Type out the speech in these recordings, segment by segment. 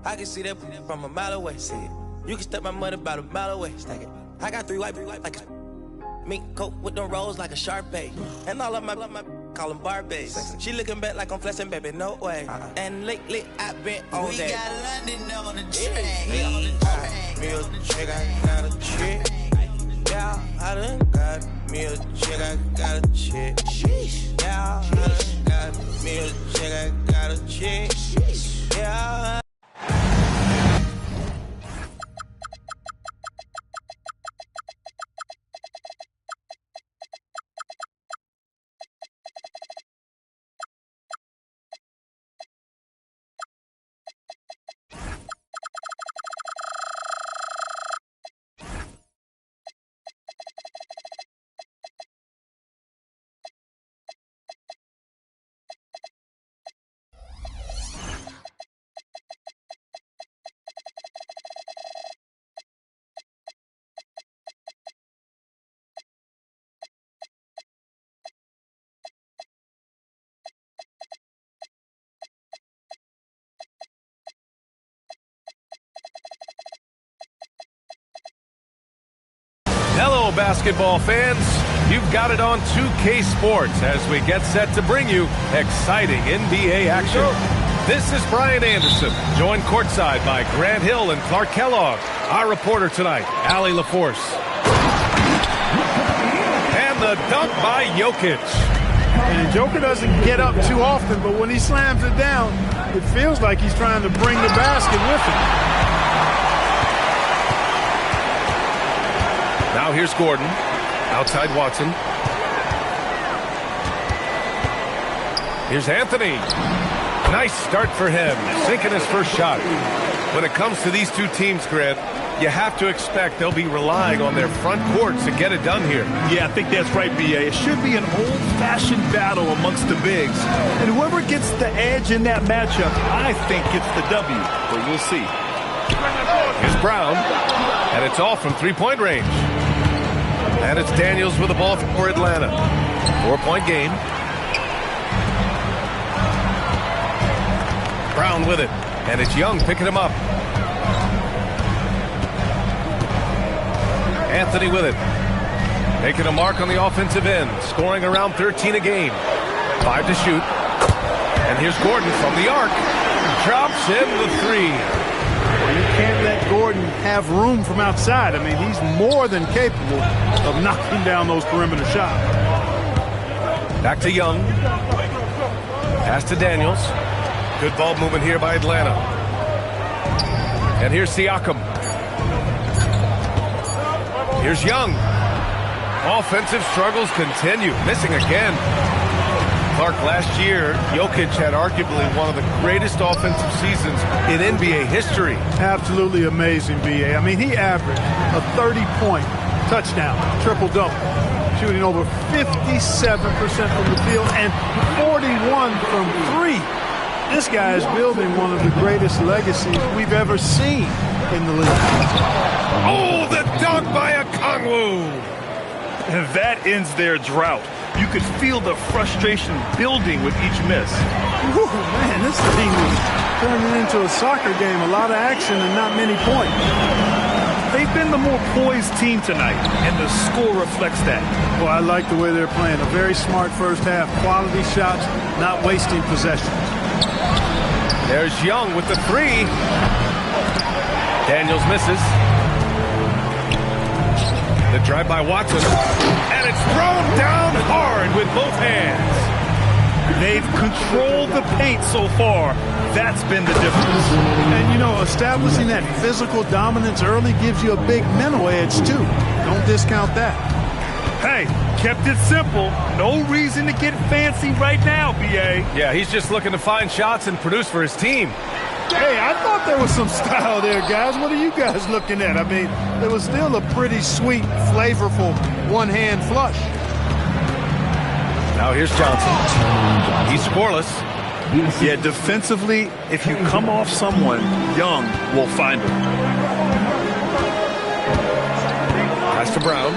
I can see that from a mile away. See it. You can step my money about a mile away. Stack it. I got 3 white like a mink coat with them rolls like a Sharpay. And all of my call them Barbies. She looking back like I'm flexing, baby, no way. And lately I've been on that. We got London on the track. Me a chick, I got a chick. Yeah, I done got me a chick, I got a chick. Yeah, I done got me a chick, I got a chick. Yeah. Hello, basketball fans. You've got it on 2K Sports as we get set to bring you exciting NBA action. This is Brian Anderson, joined courtside by Grant Hill and Clark Kellogg. Our reporter tonight, Allie LaForce. And the dunk by Jokic. And Joker doesn't get up too often, but when he slams it down, it feels like he's trying to bring the basket with him. Now here's Gordon, outside Watson. Here's Anthony. Nice start for him, sinking his first shot. When it comes to these two teams, Grant, you have to expect they'll be relying on their front court to get it done here. Yeah, I think that's right, B.A. It should be an old-fashioned battle amongst the bigs. And whoever gets the edge in that matchup, I think gets the W. But we'll see. Here's Brown, and it's all from three-point range. And it's Daniels with the ball for Atlanta. 4-point game. Brown with it, and it's Young picking him up. Anthony with it. Making a mark on the offensive end, scoring around 13 a game. 5 to shoot. And here's Gordon from the arc. Drops in the 3. You can't let Gordon have room from outside. I mean, he's more than capable of knocking down those perimeter shots. Back to Young. Pass to Daniels. Good ball movement here by Atlanta. And here's Siakam. Here's Young. Offensive struggles continue. Missing again. Clark, last year, Jokic had arguably one of the greatest offensive seasons in NBA history. Absolutely amazing, B.A. I mean, he averaged a 30-point touchdown, triple-double, shooting over 57% from the field and 41 from 3. This guy is building one of the greatest legacies we've ever seen in the league. Oh, the dunk by Okongwu! And that ends their drought. You could feel the frustration building with each miss. Ooh, man, this thing was turning into a soccer game. A lot of action and not many points. They've been the more poised team tonight, and the score reflects that. Well, I like the way they're playing. A very smart first half. Quality shots, not wasting possession. There's Young with the 3. Daniels misses. The drive by Watson. And it's thrown down hard with both hands. They've controlled the paint so far. That's been the difference. And, you know, establishing that physical dominance early gives you a big mental edge, too. Don't discount that. Hey, kept it simple. No reason to get fancy right now, B.A. Yeah, he's just looking to find shots and produce for his team. Hey, I thought there was some style there, guys. What are you guys looking at? I mean, it was still a pretty sweet, flavorful one-hand flush. Now here's Johnson. He's scoreless. Yeah, defensively, if you come off someone, Young will find him. Pass to Brown.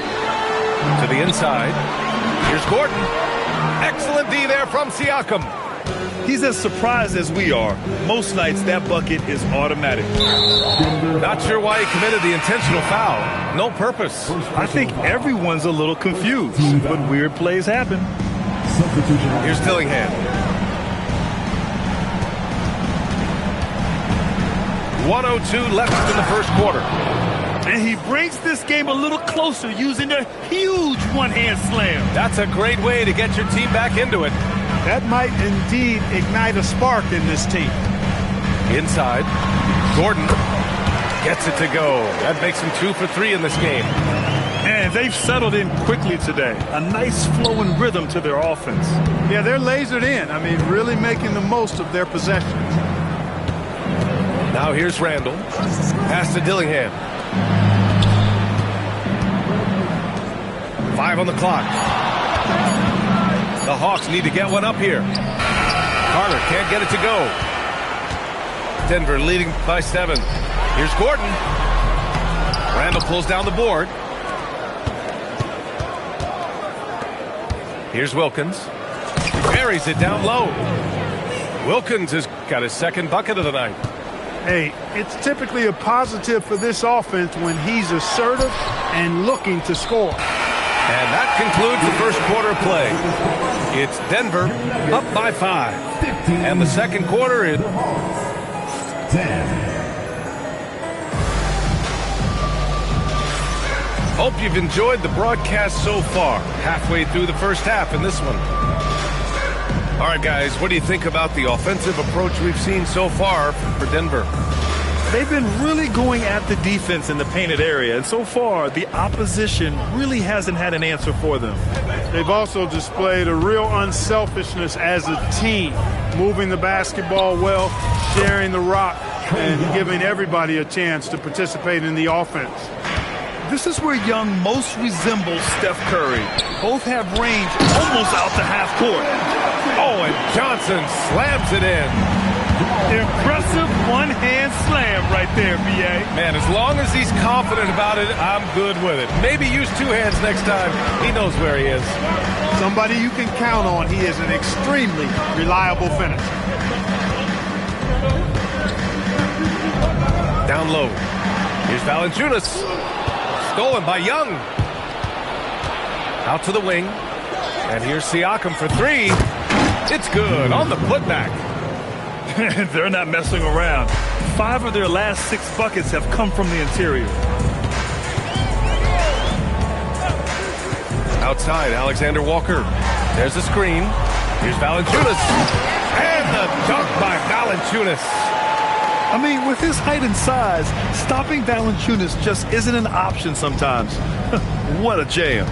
To the inside. Here's Gordon. Excellent D there from Siakam. He's as surprised as we are. Most nights, that bucket is automatic. Not sure why he committed the intentional foul. No purpose. I think everyone's a little confused, but weird plays happen. Here's Dillingham. 1:02 left in the first quarter. And he brings this game a little closer using a huge one-hand slam. That's a great way to get your team back into it. That might indeed ignite a spark in this team. Inside, Gordon gets it to go. That makes him 2 for 3 in this game. And they've settled in quickly today. A nice flowing rhythm to their offense. Yeah, they're lasered in. I mean, really making the most of their possession. Now here's Randall. Pass to Dillingham. 5 on the clock. The Hawks need to get one up here. Carter can't get it to go. Denver leading by 7. Here's Gordon. Randall pulls down the board. Here's Wilkins. Buries it down low. Wilkins has got his second bucket of the night. Hey, it's typically a positive for this offense when he's assertive and looking to score. And that concludes the first quarter play. It's Denver up by 5. And the second quarter is 10. Hope you've enjoyed the broadcast so far. Halfway through the first half in this one. All right, guys, what do you think about the offensive approach we've seen so far for Denver? They've been really going at the defense in the painted area, and so far, the opposition really hasn't had an answer for them. They've also displayed a real unselfishness as a team, moving the basketball well, sharing the rock, and giving everybody a chance to participate in the offense. This is where Young most resembles Steph Curry. Both have range almost out to half court. Oh, and Johnson slams it in. Impressive one-hand slam right there, B.A. Man, as long as he's confident about it, I'm good with it. Maybe use 2 hands next time. He knows where he is. Somebody you can count on. He is an extremely reliable finisher. Down low. Here's Valanciunas. Stolen by Young. Out to the wing. And here's Siakam for 3. It's good on the putback. They're not messing around. 5 of their last 6 buckets have come from the interior. Outside, Alexander Walker. There's a screen. Here's Valanciunas. And the dunk by Valanciunas. I mean, with his height and size, stopping Valanciunas just isn't an option sometimes. What a jam.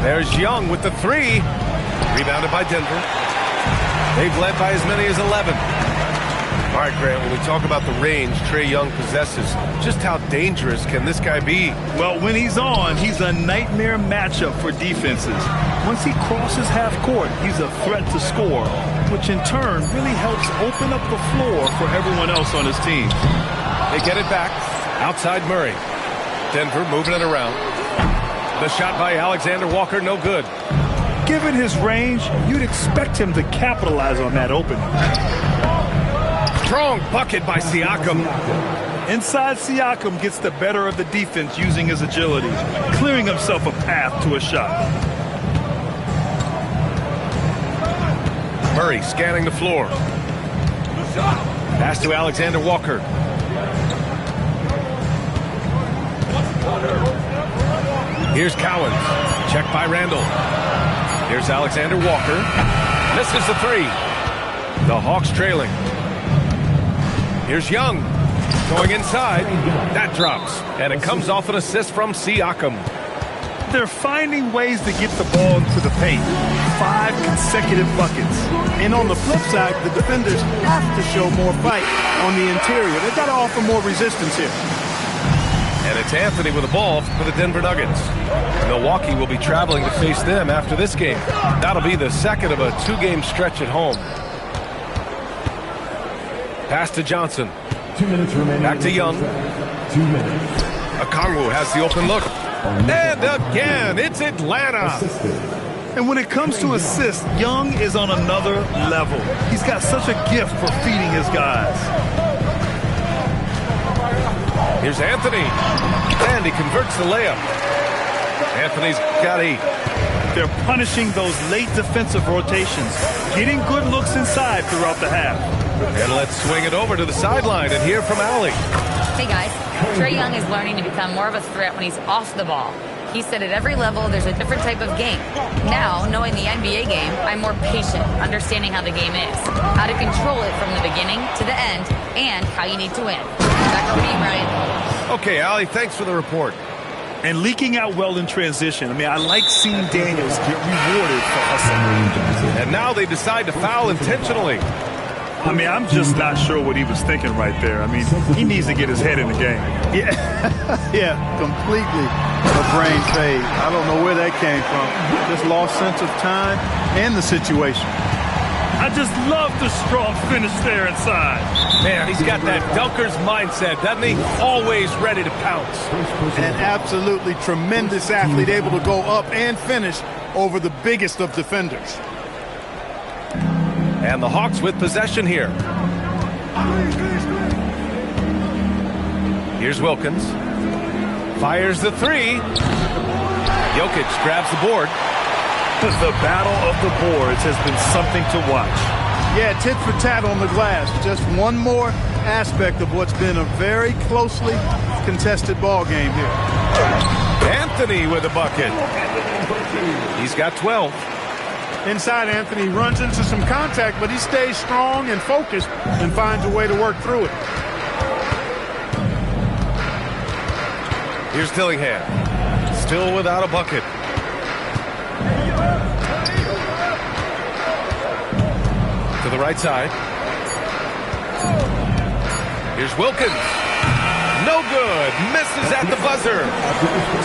There's Young with the 3. Rebounded by Denver. They've led by as many as 11. All right, Grant, when we talk about the range Trae Young possesses, just how dangerous can this guy be? Well, when he's on, he's a nightmare matchup for defenses. Once he crosses half court, he's a threat to score, which in turn really helps open up the floor for everyone else on his team. They get it back. Outside Murray. Denver moving it around. The shot by Alexander Walker, no good. Given his range, you'd expect him to capitalize on that opening. Strong bucket by Siakam. Inside, Siakam gets the better of the defense using his agility, clearing himself a path to a shot. Murray scanning the floor. Pass to Alexander Walker. Here's Cowens. Check by Randall. Here's Alexander Walker. Misses the 3. The Hawks trailing. Here's Young. Going inside. That drops. And it comes off an assist from Siakam. They're finding ways to get the ball into the paint. 5 consecutive buckets. And on the flip side, the defenders have to show more fight on the interior. They've got to offer more resistance here. And it's Anthony with the ball for the Denver Nuggets. Milwaukee will be traveling to face them after this game. That'll be the second of a 2-game stretch at home. Pass to Johnson. 2 minutes remaining. Back to Young. 2 minutes. Okongwu has the open look. And again, it's Atlanta. And when it comes to assists, Young is on another level. He's got such a gift for feeding his guys. Here's Anthony, and he converts the layup. Anthony's got 8. They're punishing those late defensive rotations, getting good looks inside throughout the half. And let's swing it over to the sideline and hear from Allie. Hey guys, Trae Young is learning to become more of a threat when he's off the ball. He said at every level there's a different type of game. Now, knowing the NBA game, I'm more patient, understanding how the game is, how to control it from the beginning to the end, and how you need to win. Back over to you, Brian. Okay, Allie, thanks for the report. And leaking out well in transition. I mean, I like seeing Daniels get rewarded for hustling. And now they decide to foul intentionally. I mean, I'm just not sure what he was thinking right there. I mean, he needs to get his head in the game. Yeah, yeah, completely a brain fade. I don't know where that came from. Just lost sense of time and the situation. I just love the strong finish there inside. Man, he's got that dunker's mindset, doesn't he? Always ready to pounce. An absolutely tremendous athlete, able to go up and finish over the biggest of defenders. And the Hawks with possession here. Here's Wilkins. Fires the 3. Jokic grabs the board. The battle of the boards has been something to watch. Yeah, tit for tat on the glass. Just one more aspect of what's been a very closely contested ball game here. Anthony with a bucket. He's got 12. Inside, Anthony runs into some contact, but he stays strong and focused and finds a way to work through it. Here's Dillingham. Still without a bucket. To the right side. Here's Wilkins. No good. Misses at the buzzer.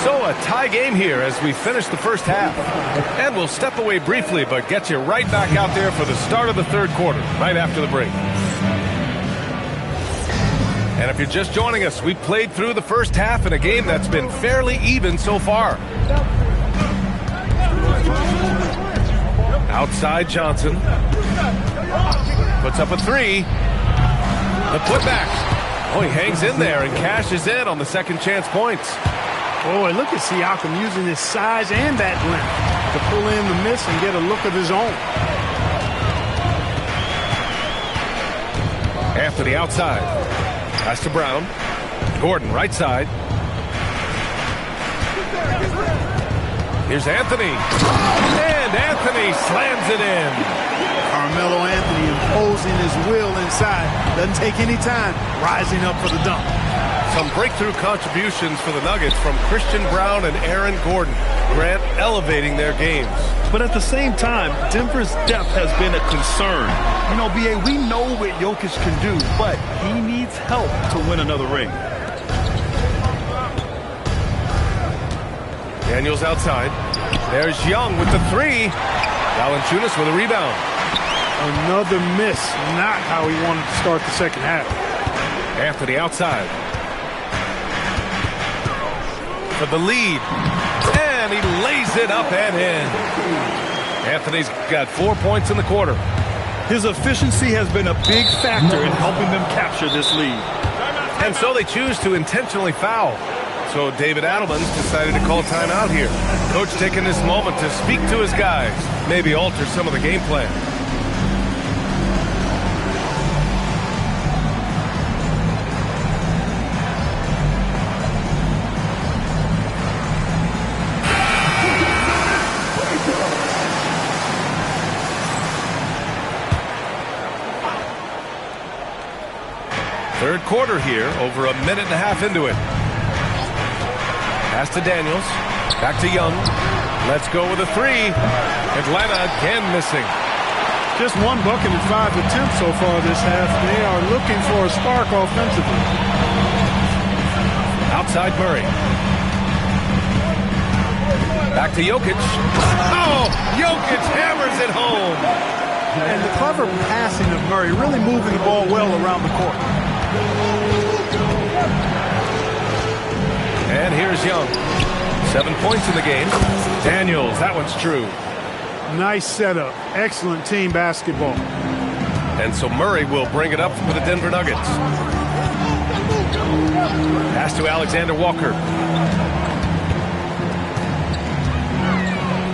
So a tie game here as we finish the first half. And we'll step away briefly, but get you right back out there for the start of the third quarter, right after the break. And if you're just joining us, we played through the first half in a game that's been fairly even so far. Outside Johnson. Puts up a 3. The putback. Oh, he hangs in there and cashes in on the second chance points. Oh, and look at Siakam using his size and that length to pull in the miss and get a look of his own. Anthony outside. Pass to Brown. Gordon right side. Here's Anthony. And Anthony slams it in. Carmelo Anthony imposing his will inside. Doesn't take any time. Rising up for the dunk. Some breakthrough contributions for the Nuggets from Christian Brown and Aaron Gordon. Grant elevating their games. But at the same time, Denver's depth has been a concern. You know, B.A., we know what Jokic can do, but he needs help to win another ring. Daniels outside. There's Young with the 3. Valanciunas with a rebound. Another miss. Not how he wanted to start the second half. Anthony outside. For the lead. And he lays it up and in. Anthony's got 4 points in the quarter. His efficiency has been a big factor in helping them capture this lead. And so they choose to intentionally foul. So David Adelman's decided to call timeout here. Coach taking this moment to speak to his guys, maybe alter some of the game plan. Third quarter here, over a minute and a half into it. Pass to Daniels. Back to Young. Let's go with a 3. Atlanta again missing. Just one bucket and 5 attempts so far this half. They are looking for a spark offensively. Outside Murray. Back to Jokic. Oh, Jokic hammers it home. And the clever passing of Murray, really moving the ball well around the court. And here's Young. 7 points in the game. Daniels, that one's true. Nice setup. Excellent team basketball. And so Murray will bring it up for the Denver Nuggets. Pass to Alexander Walker.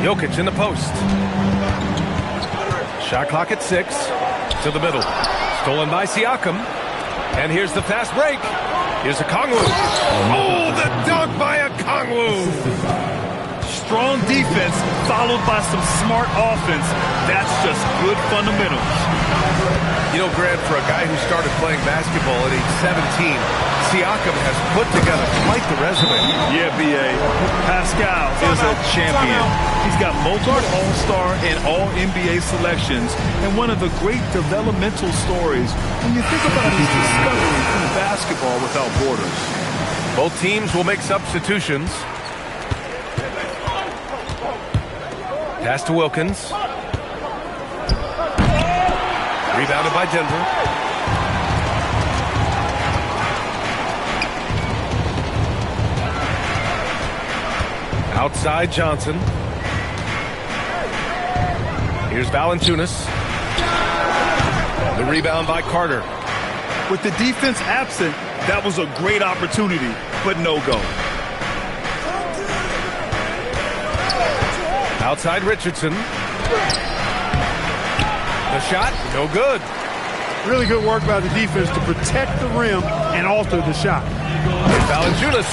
Jokic in the post. Shot clock at 6. To the middle. Stolen by Siakam. And here's the fast break. Here's Okongwu. Oh, the dunk by Okongwu. Strong defense followed by some smart offense. That's just good fundamentals. You know, Grant, for a guy who started playing basketball at age 17, Siakam has put together quite the resume. Yeah, B.A. Pascal is a champion. He's got multiple All-Star and All-NBA selections, and one of the great developmental stories when you think about his discovery in basketball without borders. Both teams will make substitutions. Pass to Wilkins. Rebounded by Denver. Outside Johnson. Here's Valanciunas. The rebound by Carter. With the defense absent, that was a great opportunity, but no go. Outside Richardson. The shot, no good. Really good work by the defense to protect the rim and alter the shot. Valanciunas.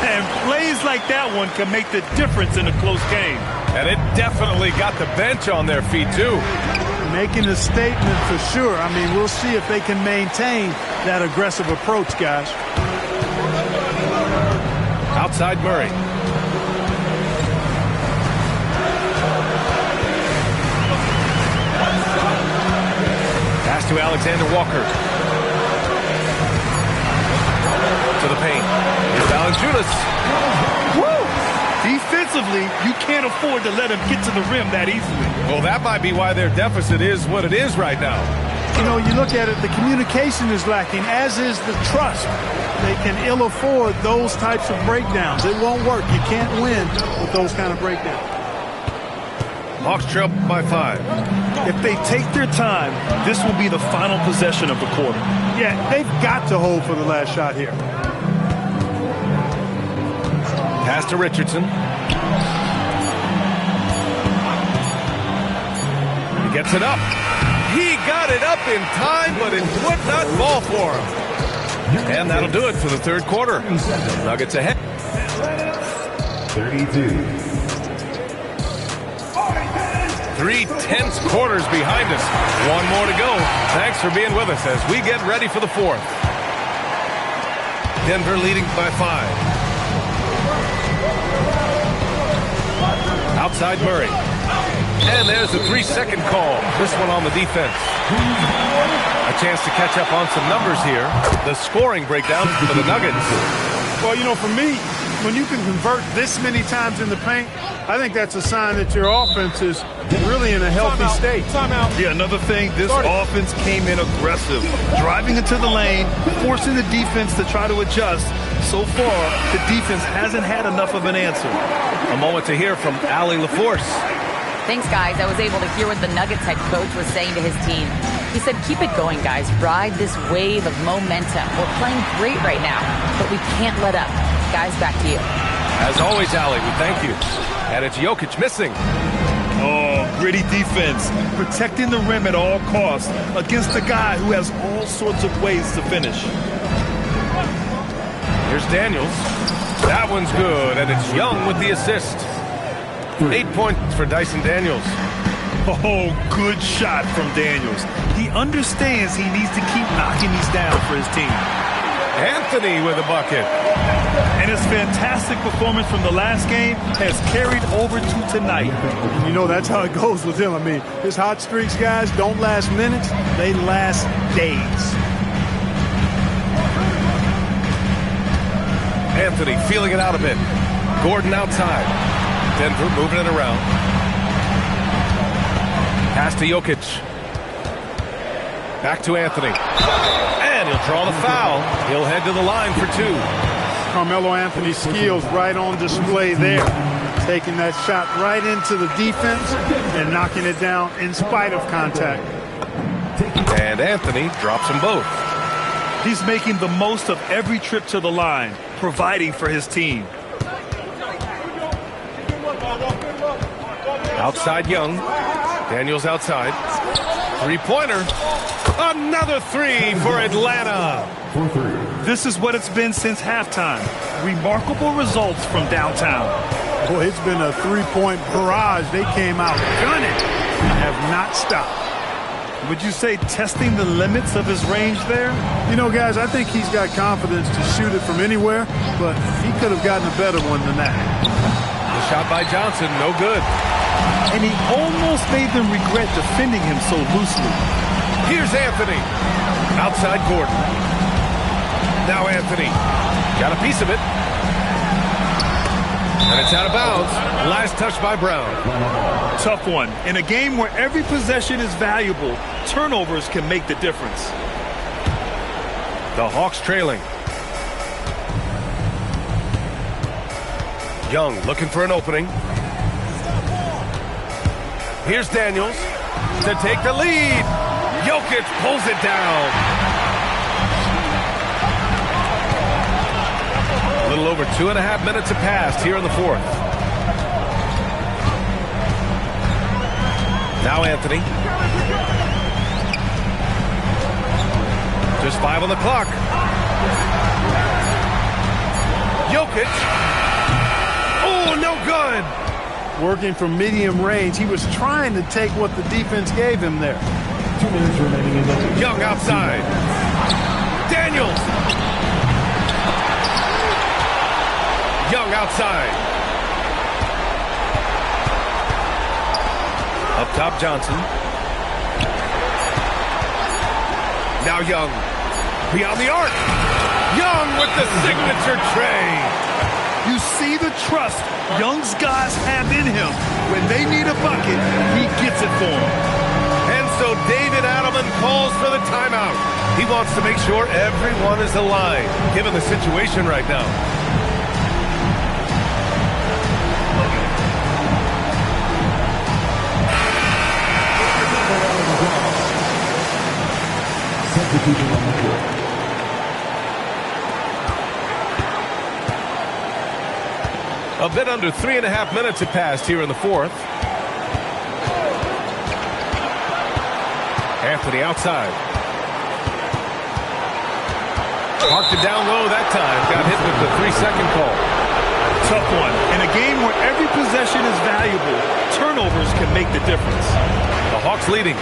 And plays like that one can make the difference in a close game. And it definitely got the bench on their feet, too. Making a statement for sure. I mean, we'll see if they can maintain that aggressive approach, guys. Outside Murray. Pass to Alexander Walker. To the paint. Here's Valanciunas. Woo! Defensively, you can't afford to let him get to the rim that easily. Well, that might be why their deficit is what it is right now. You know, you look at it, the communication is lacking, as is the trust. They can ill afford those types of breakdowns. It won't work. You can't win with those kind of breakdowns. Hawks trail by 5. If they take their time, this will be the final possession of the quarter. Yeah, they've got to hold for the last shot here. Pass to Richardson. He gets it up. He got it up in time, but it would not fall for him. And that'll do it for the third quarter. Nuggets ahead. 32. 3 tense quarters behind us. One more to go. Thanks for being with us as we get ready for the fourth. Denver leading by 5. Outside Murray. And there's a 3-second call. This one on the defense. A chance to catch up on some numbers here. The scoring breakdown for the Nuggets. Well, you know, for me, when you can convert this many times in the paint, I think that's a sign that your offense is really in a healthy state. Yeah, another thing, this offense came in aggressive, driving into the lane, forcing the defense to try to adjust. So far, the defense hasn't had enough of an answer. A moment to hear from Allie LaForce. Thanks, guys. I was able to hear what the Nuggets head coach was saying to his team. He said, keep it going, guys. Ride this wave of momentum. We're playing great right now, but we can't let up. Guys, back to you. As always, Allie, we thank you. And it's Jokic missing. Oh, gritty defense, protecting the rim at all costs against a guy who has all sorts of ways to finish. Here's Daniels. That one's good, and it's Young with the assist. 8 points for Dyson Daniels. Oh, good shot from Daniels. He understands he needs to keep knocking these down for his team. Anthony with a bucket. And his fantastic performance from the last game has carried over to tonight. You know, that's how it goes with him. I mean, his hot streaks, guys, don't last minutes. They last days. Anthony feeling it out a bit. Gordon outside. Denver moving it around. Pass to Jokic. Back to Anthony. And he'll draw the foul. He'll head to the line for 2. Carmelo Anthony's skills right on display there. taking that shot right into the defense and knocking it down in spite of contact. And Anthony drops them both. He's making the most of every trip to the line, providing for his team. Outside Young. Daniels outside. Three-pointer. Another three for Atlanta. This is what it's been since halftime. Remarkable results from downtown. Boy, it's been a three-point barrage. They came out gunning and have not stopped. Would you say testing the limits of his range there? You know, guys, I think he's got confidence to shoot it from anywhere, but he could have gotten a better one than that. The shot by Johnson, no good. And he almost made them regret defending him so loosely. Here's Anthony. Outside Gordon. Now Anthony. Got a piece of it. And it's out of bounds. Last touch by Brown. Tough one. In a game where every possession is valuable, turnovers can make the difference. The Hawks trailing. Young looking for an opening. Here's Daniels to take the lead. Jokic pulls it down. A little over 2.5 minutes have passed here in the fourth. Now Anthony. Just 5 on the clock. Jokic. Oh, no good. Working from medium range, he was trying to take what the defense gave him there. 2 minutes remaining in the game. Young outside. Daniels. Young outside. Up top, Johnson. Now Young. Beyond the arc. Young with the signature tray. You see the trust Young's guys have in him. When they need a bucket, he gets it for them. And so David Adelman calls for the timeout. He wants to make sure everyone is aligned, given the situation right now. Substitution on the court. A bit under 3.5 minutes have passed here in the fourth. Anthony outside. Parked it down low that time. Got hit with the 3-second call. Tough one. In a game where every possession is valuable, turnovers can make the difference. The Hawks leading.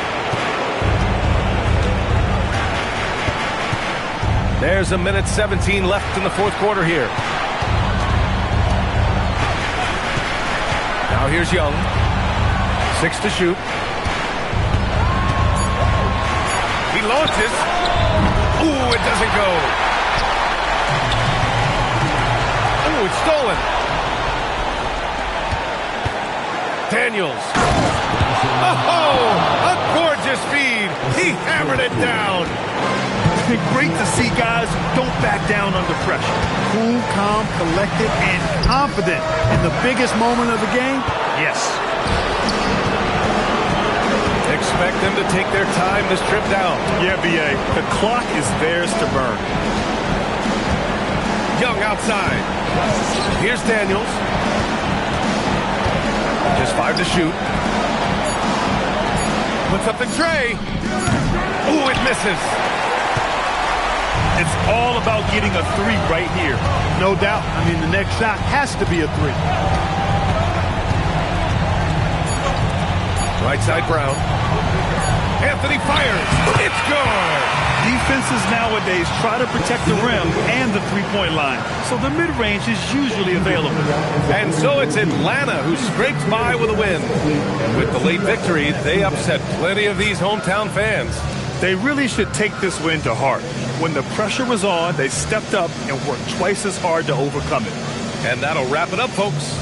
There's 1:17 left in the fourth quarter here. Now here's Young. 6 to shoot. He launches. Ooh, it doesn't go. Ooh, it's stolen. Daniels. Oh, a gorgeous feed. He hammered it down. Great to see guys who don't back down under pressure. Cool, calm, collected, and confident in the biggest moment of the game. Yes. Expect them to take their time this trip down. Yeah, B.A. The clock is theirs to burn. Young outside. Here's Daniels. Just 5 to shoot. Puts up the tray. Ooh, it misses. It's all about getting a three right here. No doubt. I mean, the next shot has to be a three. Right side Brown. Anthony fires. It's good. Defenses nowadays try to protect the rim and the three-point line, so the mid-range is usually available. And so it's Atlanta who scrapes by with a win. And with the late victory, they upset plenty of these hometown fans. They really should take this win to heart. When the pressure was on, they stepped up and worked twice as hard to overcome it. And that'll wrap it up, folks.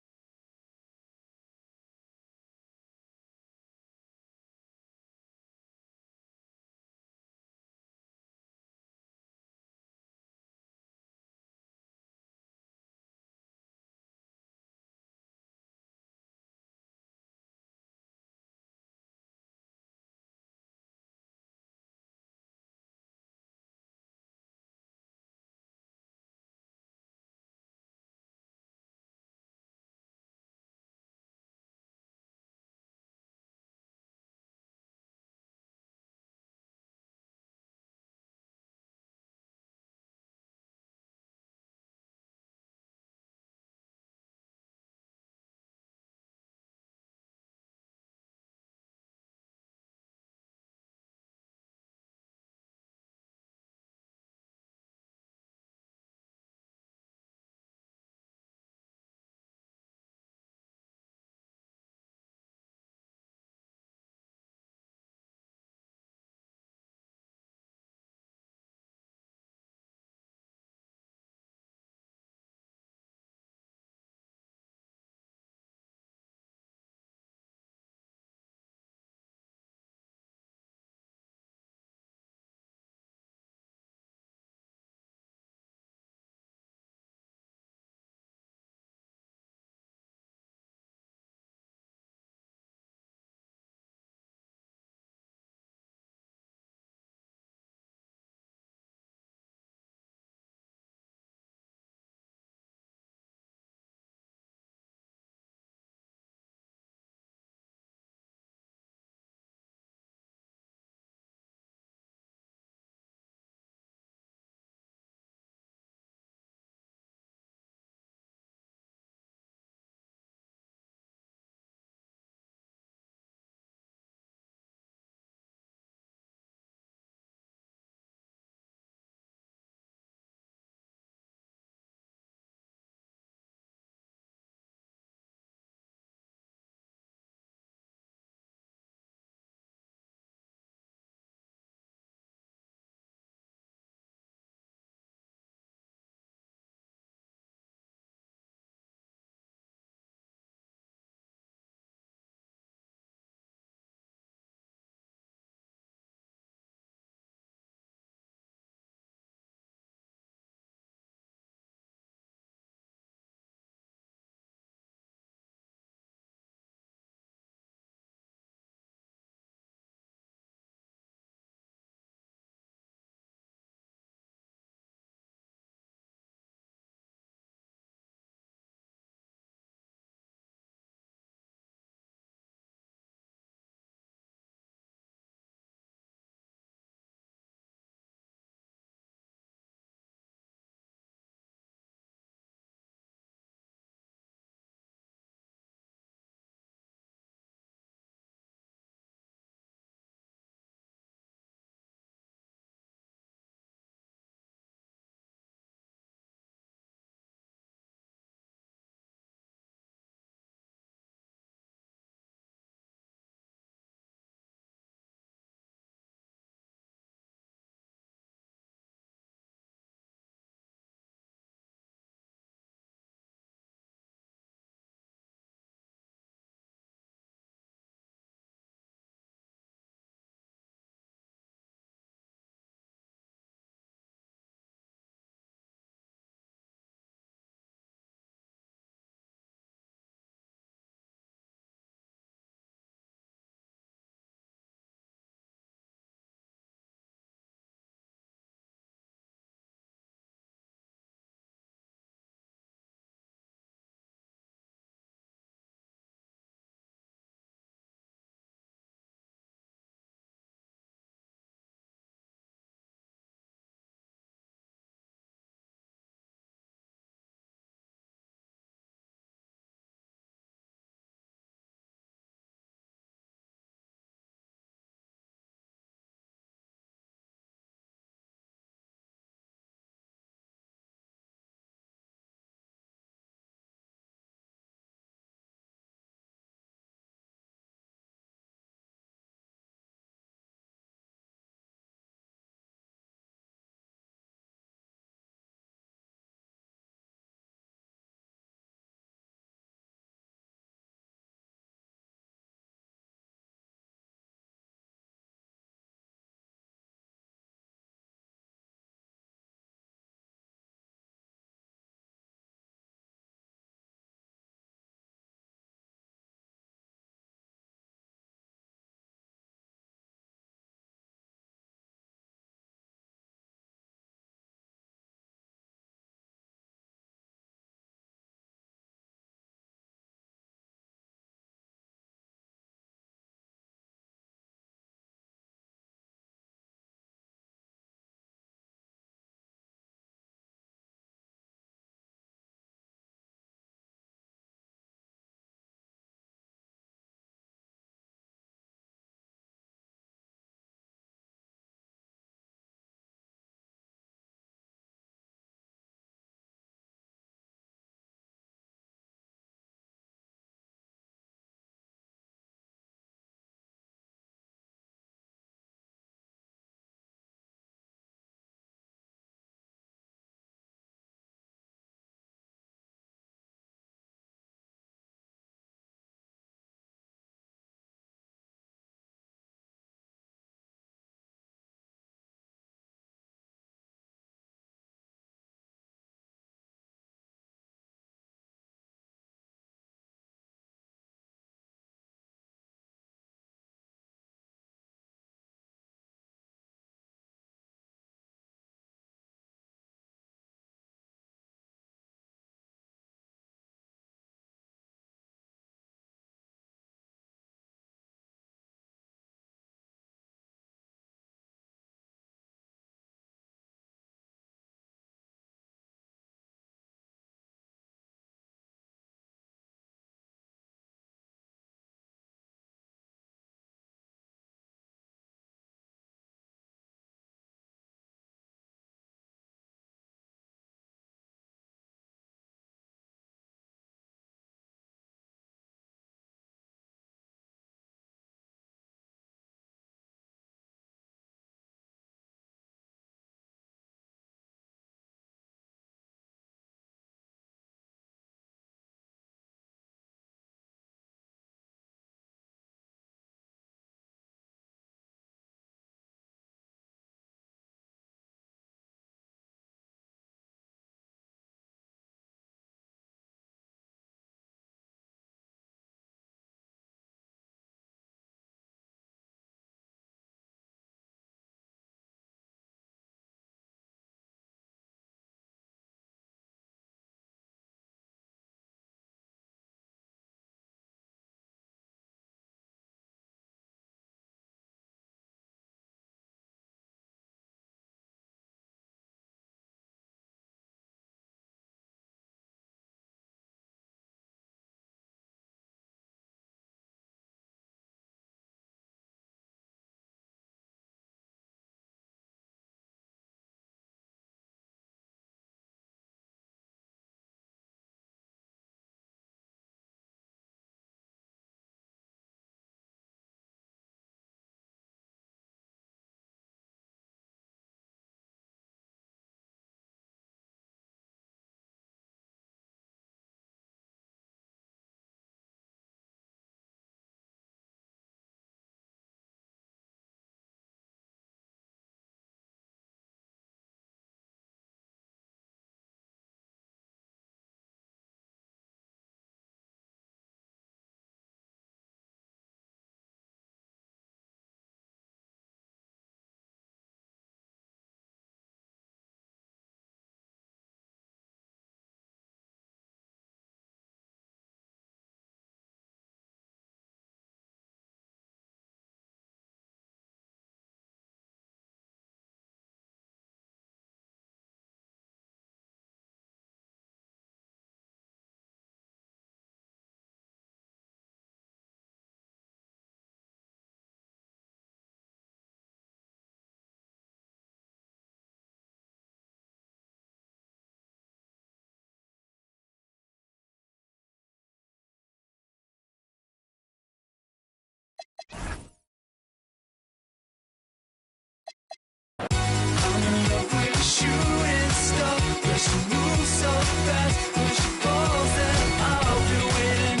fast. Push your balls and I'll do it. And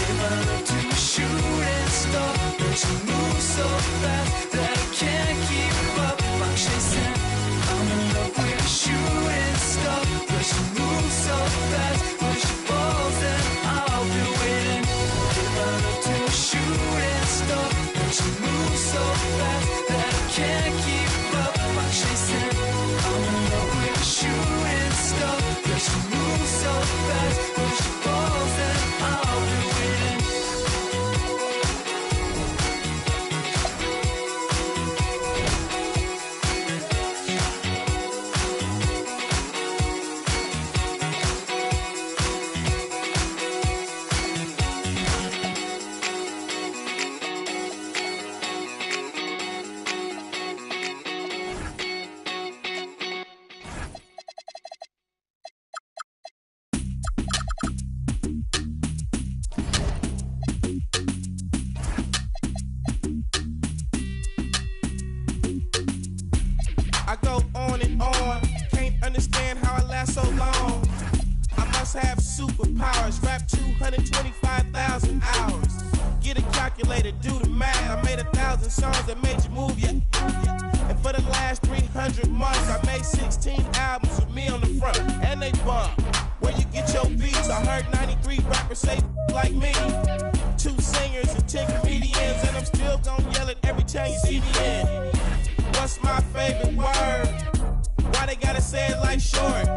if I love to shoot and stop, but you move so fast that I can't keep up. I'm chasing, I'm in love with shooting stuff, but you move so fast. Push your balls and I'll do it. And if I love to shoot and stop, but you move so fast that I can't keep up. I'm chasing, I'm in love with shooting stuff, but you move so fast. Push your balls and I'll do it. I go on and on, can't understand how I last so long. I must have superpowers, rap 225,000 hours. Get a calculator, do the math. I made 1,000 songs that made you move, yeah. And for the last 300 months, I made 16 albums with me on the front, and they bump. Where you get your beats? I heard 93 rappers say like me. 2 singers and 10 comedians, and I'm still gonna yell it every time you see me in. What's my favorite word? Why they gotta say it like short?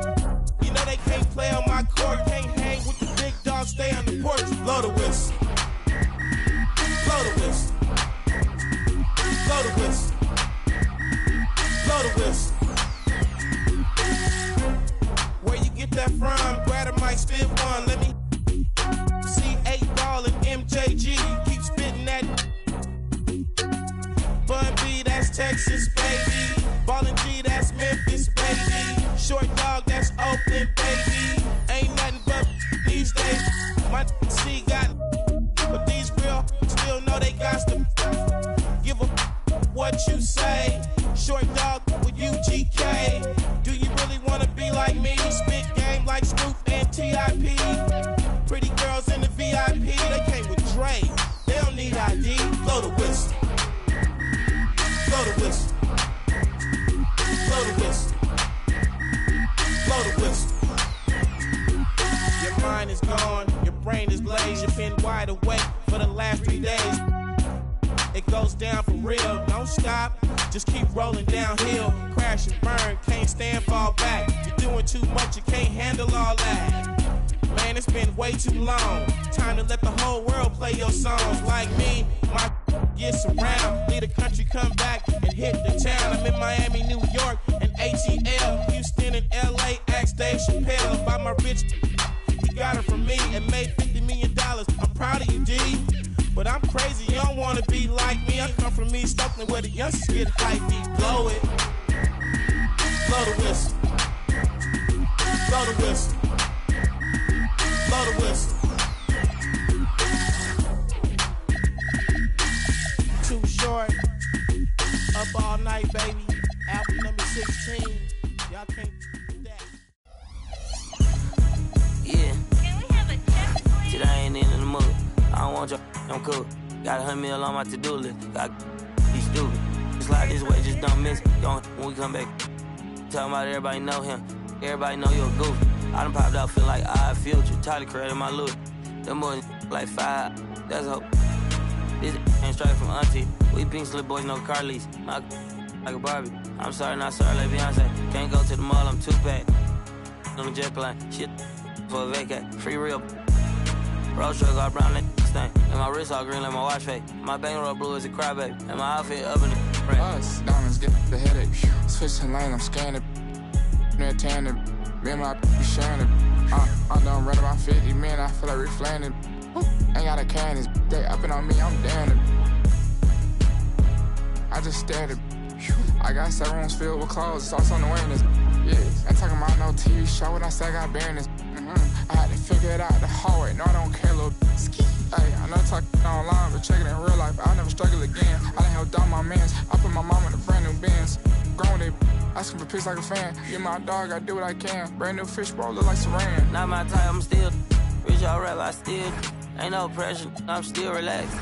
You know they can't play on my court, can't hang with the big dogs, stay on the porch. Blow the whistle. Blow the whistle. Blow the whistle. Blow the whistle. Where you get that from? Grab a mic, spit one. Let me see 8 Ball and MJG. Keep spitting that. Bun B, that's Texas, baby. Ballin' G, that's Memphis, baby. Short Dog, that's Oakland, baby. Ain't nothing but these days. My C got, but these real still know they got to give a what you say. Short Dog with UGK. Do you really wanna be like me? Spit game like Snoop and T.I.P. Pretty girls in the VIP, they came with Dre. They don't need ID. Blow the whistle. Blow the whistle. Blow the whistle. Blow the whistle. Your mind is gone, your brain is blazed, you've been wide awake for the last 3 days. It goes down for real, don't stop, just keep rolling downhill. Crash and burn, can't stand, fall back. You're doing too much, you can't handle all that. Man, it's been way too long. Time to let the whole world play your songs. Like me, my gets around. Leave the country, come back and hit the town. I'm in Miami, New York, and ATL. Houston and LA, ask Dave Chappelle about my rich. He got it from me and made $50 million. I'm proud of you, D. But I'm crazy, you don't wanna be like me. I come from East Oakland where the youngsters get hypey. Blow it. Blow the whistle. Blow the whistle. Blow the whistle. Too short. Up all night, baby. Album number 16. Y'all can't do that. Yeah. Can we have a check? Shit, I ain't in the mood. I don't want your I'm cool. Got 100 mil on my to-do list. Got he's stupid. It's like this way, just don't miss it. Don't when we come back. Talking about everybody know him. Everybody know you're a goof. I done popped out, feel like Odd Future. Tyler created my look. Them boys like 5. That's hope. This ain't straight from auntie. We pink slip boys, no car lease. My like a Barbie. I'm sorry, not sorry, like Beyonce. Can't go to the mall, I'm 2-pack. On the jet plane, shit for a vacate. Free real. Road truck all brown, that thing. And my wrist all green like my watch face. My bankroll blue as a crybaby. And my outfit up in the rain. Us, diamonds get the headache. Switching lanes, I'm scanning. Near tanning. Me and my be sharing it. I'm done running my 50 men, I feel like reflaning. Ain't got a can, this they upping on me, I'm damn it. I just stared at. I got 7 rooms filled with clothes, it's also on the witness. Yeah, ain't talking about no TV show when I say I got bareness. I had to figure it out the hard way, no I don't care, little ski. Hey, I know talking online, but check it in real life, I'll never struggle again. I done helped all my mans, I put my mom in a brand new Benz. Grown it, Asking for pics like a fan. You're my dog, I do what I can. Brand new fishbowl, look like Saran. Not my type, I'm still rich, all rap, I still ain't no pressure, I'm still relaxed.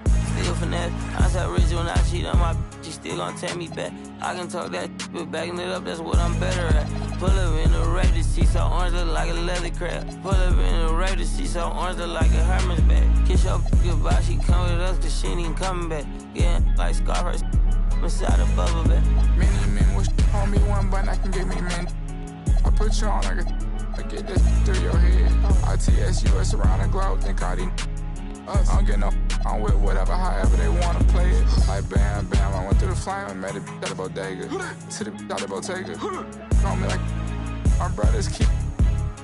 Still finesse. I said rich when I cheat on my bitch, she still gon' take me back. I can talk that but backing it up, that's what I'm better at. Pull up in the red, the seat so orange look like a leather crab. Pull up in the red, the seat so orange look like a Hermes bag. Kiss your goodbye, she come with us cause she ain't even coming back. Yeah, like Scarface inside a bubble bag. Many men wish on me one button, I can give me men. I put you on like I get this through your head. ITS around the globe, think all these I don't get no, I'm with whatever, however they wanna play it. Like bam, bam, I went through the flame and made it out of bodega. To the out of Bottega. Call me like my brothers keep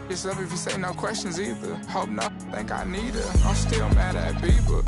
yourself if you say no questions either. Hope not, think I need her. I'm still mad at Bieber.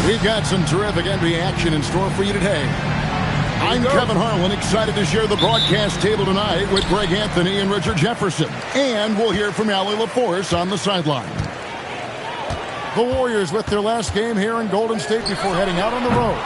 We've got some terrific NBA action in store for you today. I'm Kevin Harlan, excited to share the broadcast table tonight with Greg Anthony and Richard Jefferson. And we'll hear from Allie LaForce on the sideline. The Warriors with their last game here in Golden State before heading out on the road.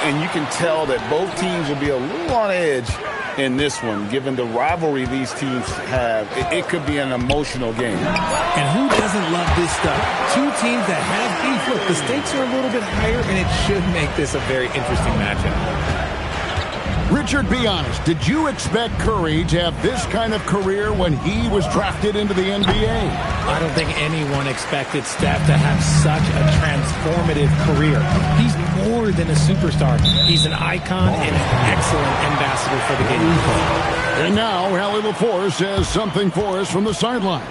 And you can tell that both teams will be a little on edge in this one. Given the rivalry these teams have, it could be an emotional game. And who doesn't love this stuff? Two teams that have beef. Look, the stakes are a little bit higher, and it should make this a very interesting matchup. Richard, be honest. Did you expect Curry to have this kind of career when he was drafted into the NBA? I don't think anyone expected Steph to have such a transformative career. He's more than a superstar. He's an icon and an excellent ambassador for the game. And now, Allie LaForce has something for us from the sideline.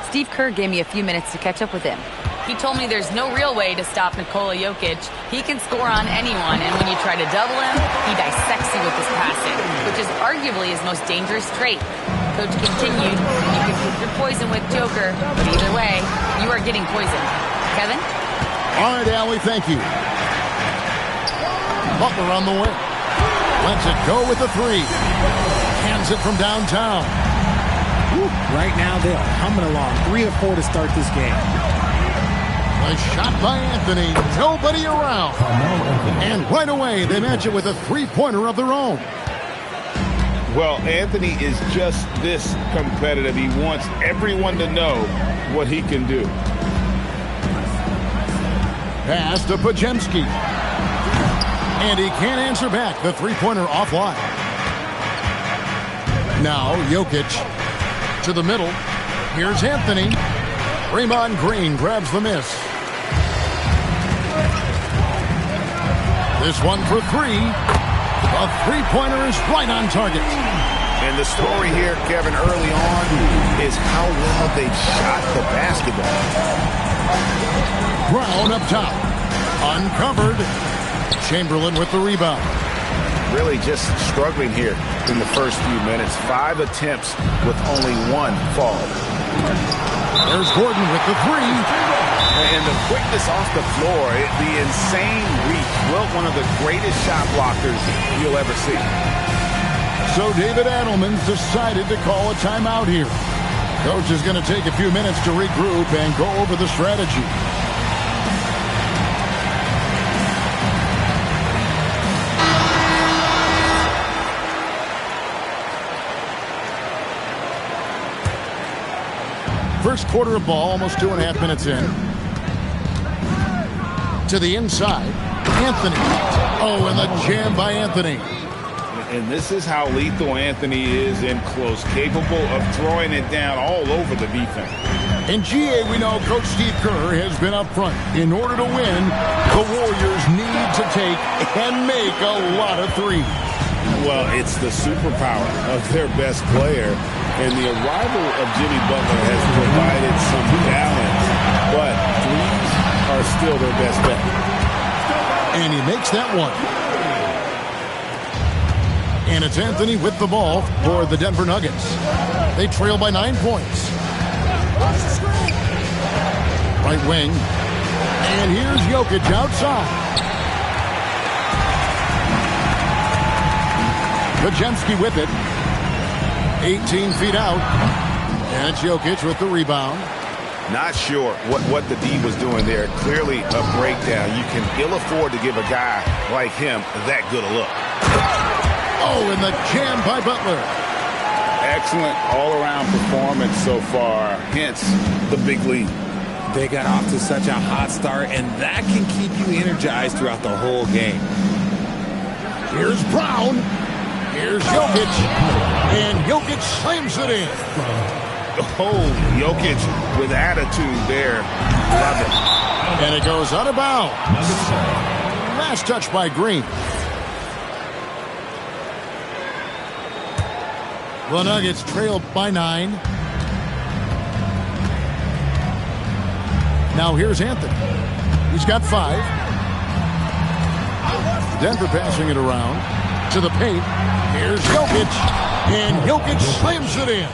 Steve Kerr gave me a few minutes to catch up with him. He told me there's no real way to stop Nikola Jokic. He can score on anyone, and when you try to double him, he dissects you with his passing, which is arguably his most dangerous trait. Coach continued, you can pick your poison with Joker, but either way, you are getting poisoned. Kevin? All right, Allie, thank you. Butler on the wing. Lets it go with the three. Hands it from downtown. Right now, they are humming along. 3 of 4 to start this game. A shot by Anthony. Nobody around. And right away, they match it with a three-pointer of their own. Well, Anthony is just this competitive. He wants everyone to know what he can do. Pass to Podziemski. And he can't answer back. The three-pointer offline. Now, Jokic to the middle. Here's Anthony. Draymond Green grabs the miss. This one for three. A three-pointer is right on target. And the story here, Kevin, early on is how well they shot the basketball. Brown up top. Uncovered. Chamberlain with the rebound. Really just struggling here in the first few minutes. 5 attempts with only 1 fall. There's Gordon with the three. And the quickness off the floor, the insane reach. Well, one of the greatest shot blockers you'll ever see. So David Adelman's decided to call a timeout here. Coach is going to take a few minutes to regroup and go over the strategy. First quarter of ball, almost 2.5 minutes in. To the inside, Anthony. Oh, and the jam by Anthony. And this is how lethal Anthony is in close, capable of throwing it down all over the defense. In GA, we know Coach Steve Kerr has been up front. In order to win, the Warriors need to take and make a lot of threes. Well, it's the superpower of their best player. And the arrival of Jimmy Butler has provided some balance, but threes are still their best bet. And he makes that one. And it's Anthony with the ball for the Denver Nuggets. They trail by 9 points. Right wing. And here's Jokic outside. Podziemski with it. 18 feet out. And it's Jokic with the rebound. Not sure what the D was doing there. Clearly a breakdown. You can ill afford to give a guy like him that good a look. Oh, and the jam by Butler. Excellent all-around performance so far. Hence the big lead. They got off to such a hot start, and that can keep you energized throughout the whole game. Here's Brown. Here's Jokic. And Jokic slams it in. Oh, Jokic with attitude there. Love it. And it goes out of bounds. Last touch by Green. The Nuggets trail by 9. Now here's Anthony. He's got 5. Denver passing it around to the paint. Here's Jokic. And Jokic slams it in.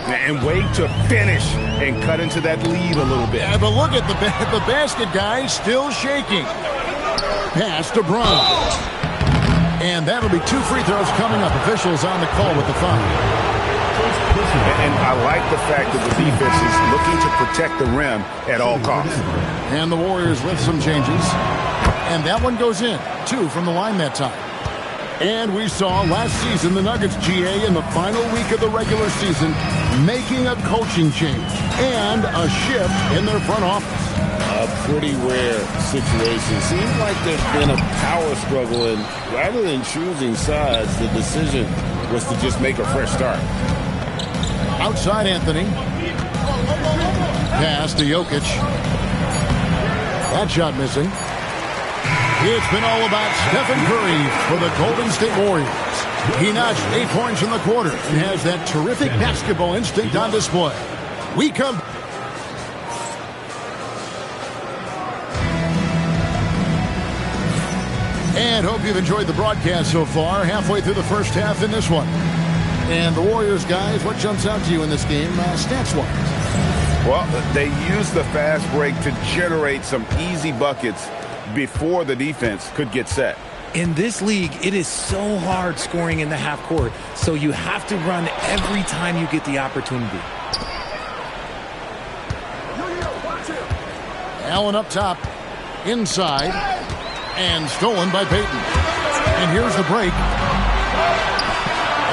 And wait to finish and cut into that lead a little bit. Yeah, but look at the basket guy still shaking. Pass to Brown. And that'll be 2 free throws coming up. Officials on the call with the foul. And I like the fact that the defense is looking to protect the rim at all costs. And the Warriors with some changes. And that one goes in. 2 from the line that time. And we saw last season the Nuggets, GA, in the final week of the regular season, making a coaching change and a shift in their front office. A pretty rare situation. Seems like there's been a power struggle, and rather than choosing sides, the decision was to just make a fresh start. Outside Anthony. Pass to Jokic. That shot missing. It's been all about Stephen Curry for the Golden State Warriors. He notched 8 points in the quarter and has that terrific basketball instinct on display. We come... And hope you've enjoyed the broadcast so far. Halfway through the first half in this one. And the Warriors, guys, what jumps out to you in this game, stats-wise? Well, they used the fast break to generate some easy buckets before the defense could get set. In this league, it is so hard scoring in the half court, so you have to run every time you get the opportunity. Allen up top, inside, and stolen by Payton. And here's the break.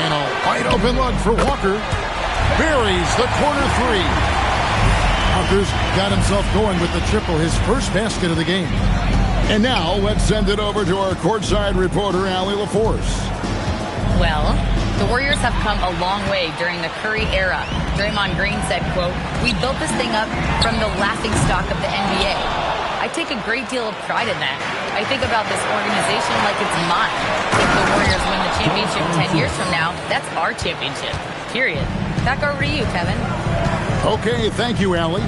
And a wide open look for Walker. Buries the corner three. Walker's got himself going with the triple, his first basket of the game. And now let's send it over to our courtside reporter, Allie LaForce. Well, the Warriors have come a long way during the Curry era. Draymond Green said, quote, "We built this thing up from the laughingstock of the NBA. I take a great deal of pride in that. I think about this organization like it's mine. If the Warriors win the championship 10 years from now, that's our championship. Period." Back over to you, Kevin. Okay, thank you, Allie.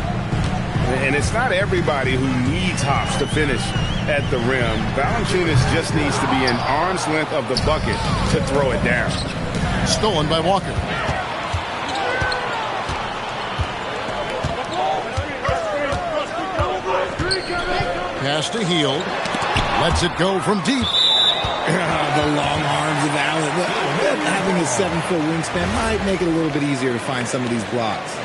And it's not everybody who needs hops to finish at the rim. Valanciunas just needs to be an arm's length of the bucket to throw it down. Stolen by Walker. Pass to Hield. Lets it go from deep. The long arms of Allen. Having a 7-foot wingspan might make it a little bit easier to find some of these blocks.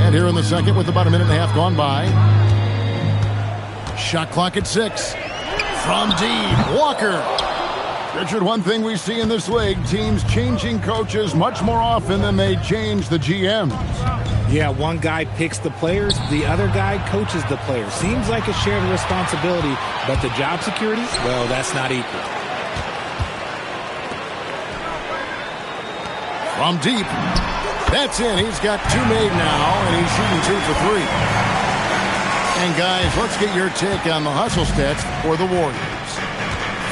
And here in the second with about a minute and a half gone by. Shot clock at 6. From deep, Walker. Richard, one thing we see in this league, teams changing coaches much more often than they change the GMs. Yeah, one guy picks the players, the other guy coaches the players. Seems like a shared responsibility, but the job security, well, that's not equal. From deep. That's in. He's got 2 made now, and he's shooting 2 for 3. And guys, let's get your take on the hustle stats for the Warriors.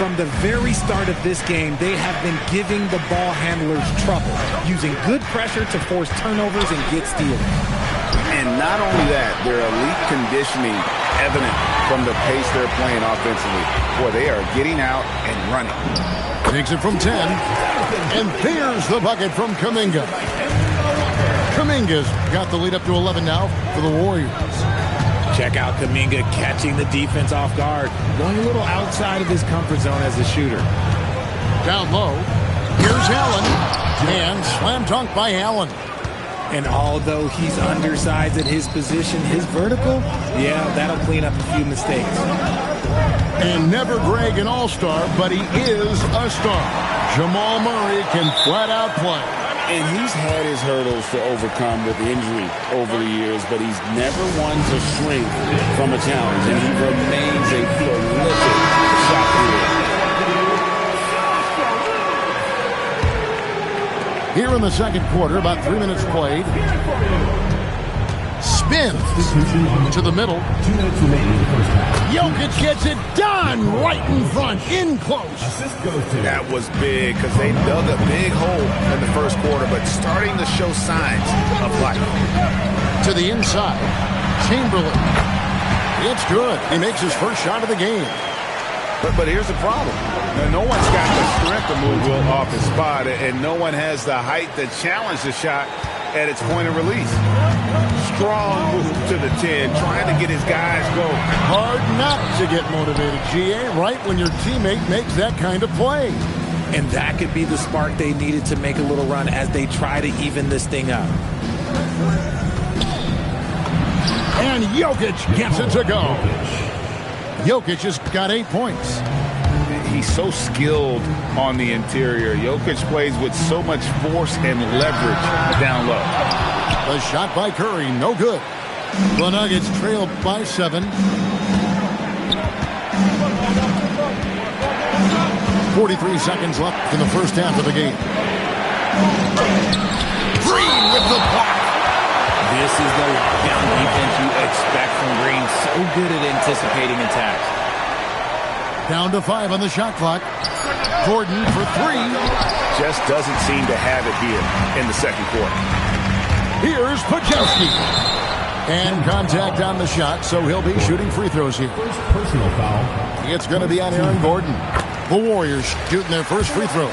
From the very start of this game, they have been giving the ball handlers trouble, using good pressure to force turnovers and get steals. And not only that, their elite conditioning evident from the pace they're playing offensively. Boy, they are getting out and running. Takes it from 10. And there's the bucket from Kuminga. Kuminga's got the lead up to 11 now for the Warriors. Check out Kuminga catching the defense off guard, going a little outside of his comfort zone as a shooter. Down low, here's Allen, and slam dunk by Allen. And although he's undersized at his position, his vertical, yeah, that'll clean up a few mistakes. And never Greg an all-star, but he is a star. Jamal Murray can flat out play. And he's had his hurdles to overcome with injury over the years, but he's never one to shrink from a challenge, and he remains a prolific shot creator. Here in the second quarter, about 3 minutes played. Spins to the middle. Jokic gets it done right in front, in close. That was big because they dug a big hole in the first quarter, but starting to show signs of life. To the inside, Chamberlain. It's good. He makes his first shot of the game. But here's the problem. No one's got the strength to move Will off his spot, and no one has the height to challenge the shot at its point of release. Strong move to the 10, trying to get his guys going. Hard not to get motivated, GA, right when your teammate makes that kind of play. And that could be the spark they needed to make a little run as they try to even this thing up. And Jokic gets it to go. Jokic has got 8 points. He's so skilled on the interior. Jokic plays with so much force and leverage down low. The shot by Curry, no good. The Nuggets trail by 7. 43 seconds left in the first half of the game. Green with the block. This is the lockdown defense you expect from Green. So good at anticipating attacks. Down to 5 on the shot clock. Gordon for 3. Just doesn't seem to have it here in the second quarter. Here's Podziemski. And contact on the shot, so he'll be shooting free throws here. First personal foul. It's going to be on Aaron Gordon. The Warriors shooting their first free throw.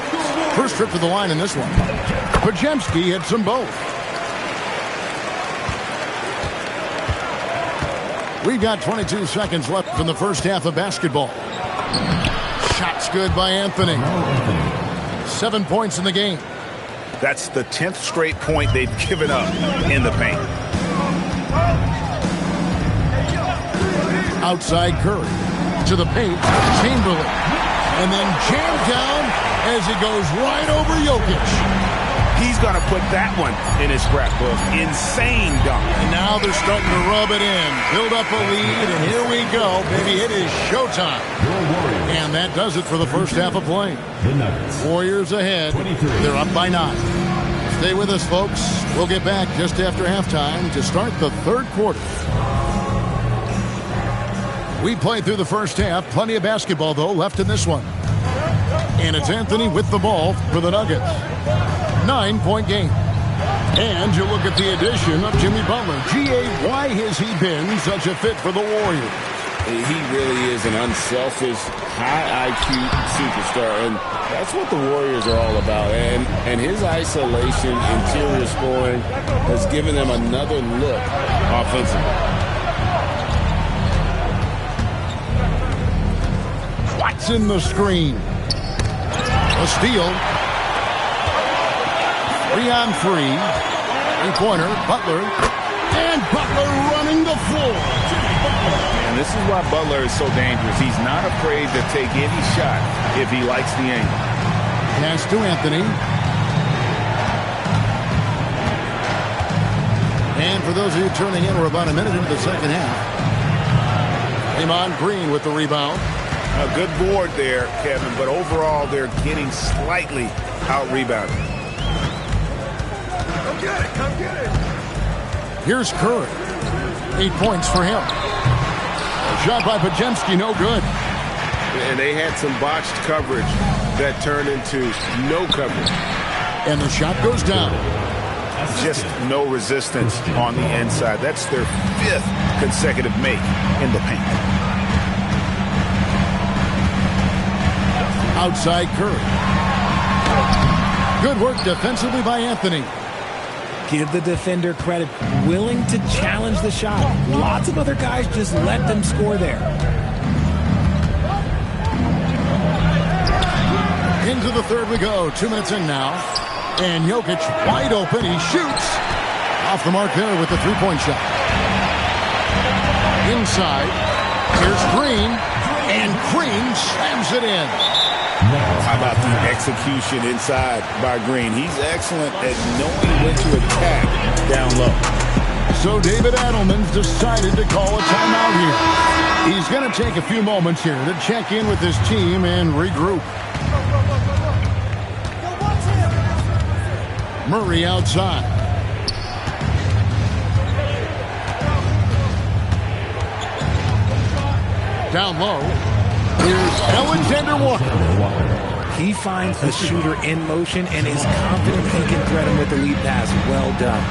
First trip to the line in this one. Podziemski hits them both. We've got 22 seconds left in the first half of basketball. Shots good by Anthony. 7 points in the game. That's the 10th straight point they've given up in the paint. Outside Curry. To the paint. Chamberlain. And then jammed down as he goes right over Jokic. He's going to put that one in his scrapbook. Insane dunk. And now they're starting to rub it in. Build up a lead, and here we go, baby. It is showtime. And that does it for the first half of play. Warriors ahead. They're up by 9. Stay with us, folks. We'll get back just after halftime to start the third quarter. We played through the first half. Plenty of basketball, though, left in this one. And it's Anthony with the ball for the Nuggets. 9-point game. And you look at the addition of Jimmy Butler. G.A., why has he been such a fit for the Warriors? He really is an unselfish, high IQ superstar, and that's what the Warriors are all about. And his isolation, interior scoring has given them another look offensively. In the screen. A steal. 3-on-3. 3-pointer. Butler. And Butler running the floor. And this is why Butler is so dangerous. He's not afraid to take any shot if he likes the angle. Pass to Anthony. And for those of you turning in, we're about a minute into the second half. Draymond Green with the rebound. A good board there, Kevin, but overall they're getting slightly out-rebounded. Come get it, come get it. Here's Curry. 8 points for him. A shot by Podziemski, no good. And they had some botched coverage that turned into no coverage. And the shot goes down. Just no resistance on the inside. That's their 5th consecutive make in the paint. Outside Curry. Good work defensively by Anthony. Give the defender credit. Willing to challenge the shot. Lots of other guys just let them score there. Into the third we go. 2 minutes in now. And Jokic wide open. He shoots. Off the mark there with the three-point shot. Inside. Here's Green. And Green slams it in. How about the execution inside by Green? He's excellent at knowing when to attack down low. So David Adelman's decided to call a timeout here. He's going to take a few moments here to check in with his team and regroup. Murray outside. Down low. Here's Alexander Walker. He finds a shooter in motion and is confident he can thread him with the lead pass. Well done.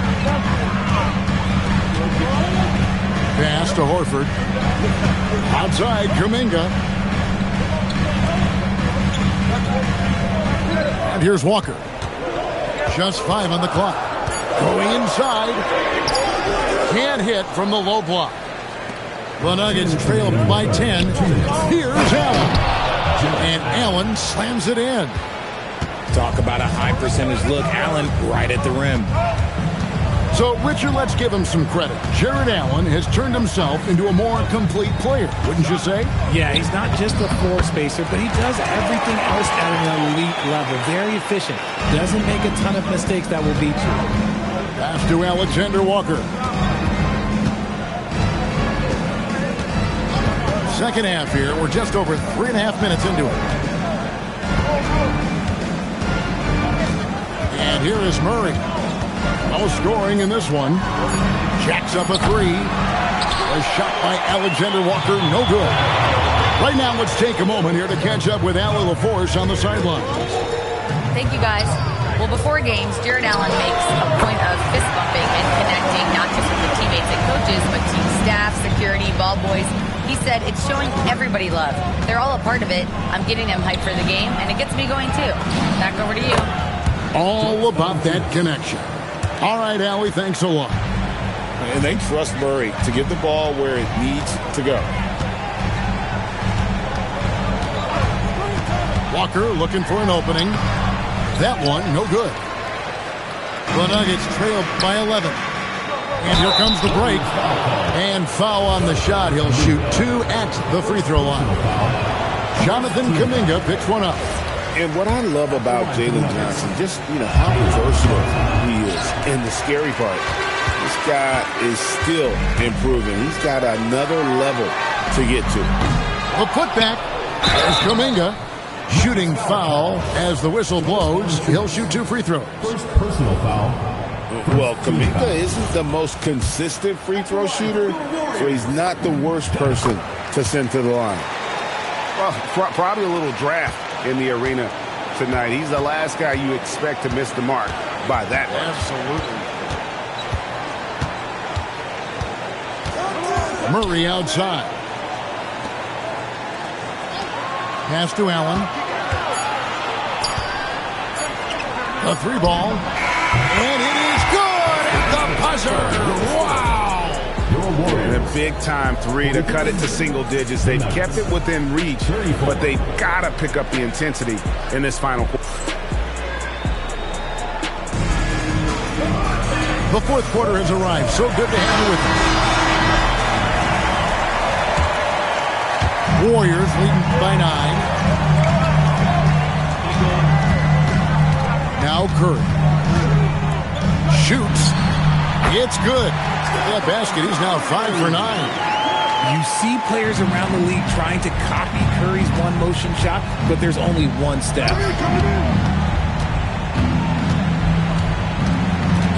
Pass to Horford. Outside, Kuminga. And here's Walker. Just 5 on the clock. Going inside. Can't hit from the low block. The Nuggets trail by 10. Here's Allen. And Allen slams it in. Talk about a high percentage look. Allen right at the rim. So, Richard, let's give him some credit. Jared Allen has turned himself into a more complete player, wouldn't you say? Yeah, he's not just a floor spacer, but he does everything else at an elite level. Very efficient. Doesn't make a ton of mistakes that will beat you. Pass to Alexander Walker. Second half here. We're just over 3.5 minutes into it. And here is Murray. No scoring in this one. Jacks up a three. A shot by Alexander Walker, no good. Right now, let's take a moment here to catch up with Allie LaForce on the sidelines. Thank you, guys. Well, before games, Jared Allen makes a point of fist bumping and connecting not just with the teammates and coaches, but team staff, security, ball boys. He said it's showing everybody love. They're all a part of it. I'm getting them hyped for the game, and it gets me going too. Back over to you. All about that connection. All right, Allie, thanks a lot. And they trust Murray to get the ball where it needs to go. Walker looking for an opening. That one, no good. The Nuggets trail by 11. And here comes the break. And foul on the shot. He'll shoot 2 at the free throw line. Jonathan Kuminga picks one up. And what I love about Jalen Johnson, just, how versatile he is. And the scary part, this guy is still improving. He's got another level to get to. The putback is Kuminga. Shooting foul as the whistle blows. He'll shoot 2 free throws. First personal foul. Well, Kuminga isn't the most consistent free throw shooter, so he's not the worst person to send to the line. Well, probably a little draft in the arena tonight. He's the last guy you expect to miss the mark by that much. Absolutely. Murray outside. Pass to Allen. A 3 ball. And it is good at the buzzer. Wow. And a big-time 3 to cut it to single digits. They've kept it within reach, but they've got to pick up the intensity in this final quarter. The fourth quarter has arrived. So good to have you with us. Warriors leading by 9. Now Curry. Shoots. It's good. That basket, he's now 5 for 9. You see players around the league trying to copy Curry's one-motion shot, but there's only one step.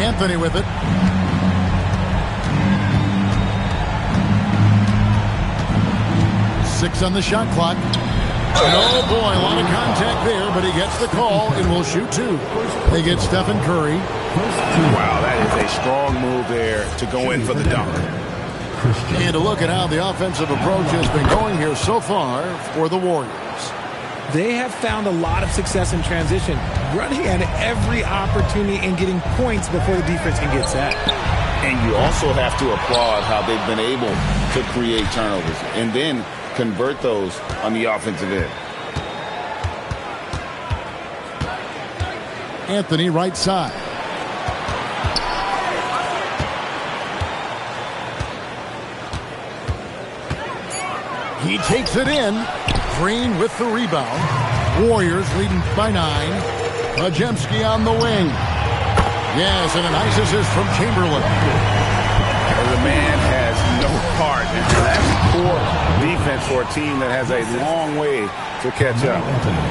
Anthony with it. Six on the shot clock. Oh, boy, a lot of contact there, but he gets the call and will shoot 2. They get Stephen Curry. Wow, that is a strong move there to go in for the dunk. And to look at how the offensive approach has been going here so far for the Warriors. They have found a lot of success in transition, running at every opportunity and getting points before the defense can get set. And you also have to applaud how they've been able to create turnovers and then convert those on the offensive end. Anthony right side. He takes it in. Green with the rebound. Warriors leading by 9. Podziemski on the wing. Yes, and a nice assist from Chamberlain. The man has no heart. And that's poor defense for a team that has a long way to catch up.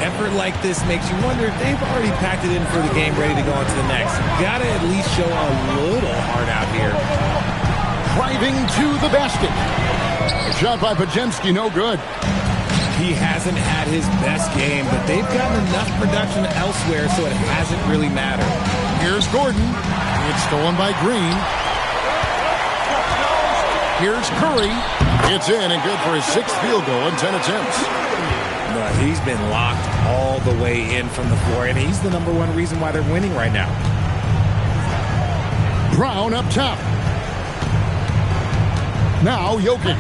Effort like this makes you wonder if they've already packed it in for the game, ready to go on to the next. Got to at least show a little heart out here. Driving to the basket. A shot by Podziemski, no good. He hasn't had his best game, but they've gotten enough production elsewhere, so it hasn't really mattered. Here's Gordon. It's stolen by Green. Here's Curry. It's in and good for his 6th field goal in 10 attempts. He's been locked all the way in from the floor, and he's the #1 reason why they're winning right now. Brown up top. Now Jokic.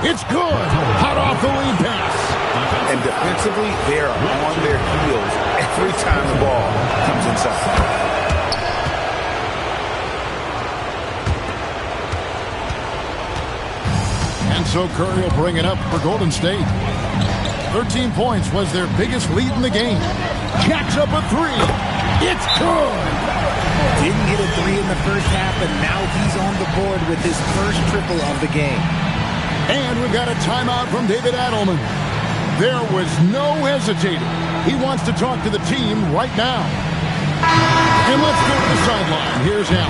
It's good. Hot off the lead pass. And defensively, they are on their heels every time the ball comes inside. And so Curry will bring it up for Golden State. 13 points was their biggest lead in the game. Jacks up a three. It's good. Didn't get a three in the first half, but now he's on the board with his first triple of the game. And we've got a timeout from David Adelman. There was no hesitating. He wants to talk to the team right now. And let's go to the sideline. Here's Al.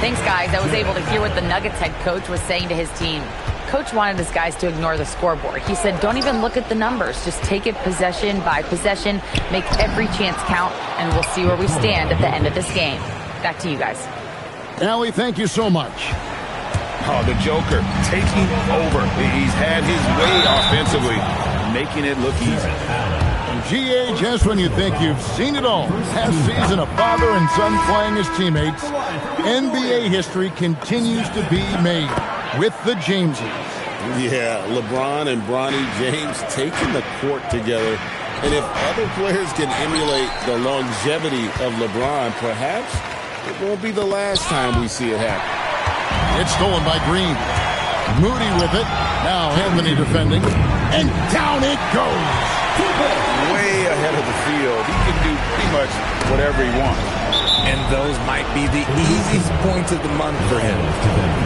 Thanks, guys. I was able to hear what the Nuggets head coach was saying to his team. Coach wanted his guys to ignore the scoreboard. He said, don't even look at the numbers. Just take it possession by possession, make every chance count, and we'll see where we stand at the end of this game. Back to you guys. Allie, thank you so much. Oh, the Joker taking over. He's had his way offensively, making it look easy. GA, just when you think you've seen it all. Past season of father and son playing as teammates, NBA history continues to be made with the Jameses. Yeah, LeBron and Bronny James taking the court together. And if other players can emulate the longevity of LeBron, perhaps it won't be the last time we see it happen. It's stolen by Green. Moody with it. Now Anthony defending. And down it goes. Way ahead of the field. He can do pretty much whatever he wants. And those might be the easiest points of the month for him.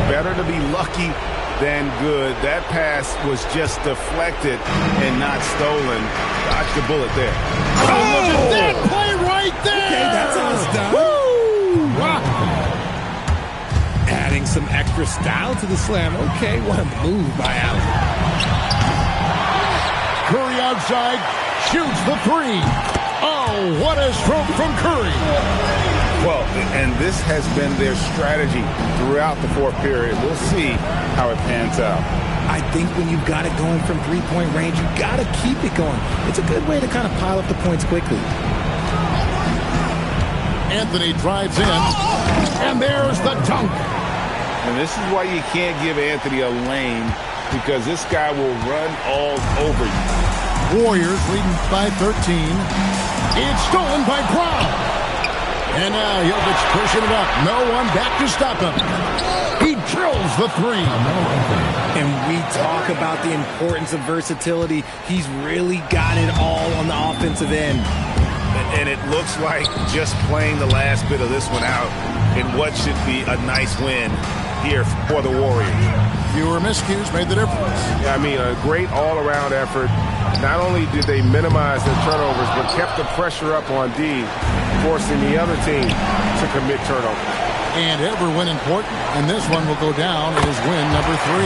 Better to be lucky than good. That pass was just deflected and not stolen. Dodged the bullet there. Oh, look at that play right there. Okay, that's how it's done. Woo! Wow. Adding some extra style to the slam. Okay, what a move by Allen. Curry outside, shoots the three. Oh, what a stroke from Curry. Well, and this has been their strategy throughout the fourth period. We'll see how it pans out. I think when you've got it going from three-point range, you've got to keep it going. It's a good way to kind of pile up the points quickly. Anthony drives in, and there's the dunk. And this is why you can't give Anthony a lane, because this guy will run all over you. Warriors leading by 13. It's stolen by Brown. And now Jokic pushing it up. No one back to stop him. He drills the three. And we talk about the importance of versatility. He's really got it all on the offensive end. And it looks like just playing the last bit of this one out in what should be a nice win here for the Warriors. Fewer miscues made the difference. Yeah, I mean, a great all-around effort. Not only did they minimize their turnovers, but kept the pressure up on D, forcing the other team to commit turnovers. And every win important, and this one will go down as win number 3.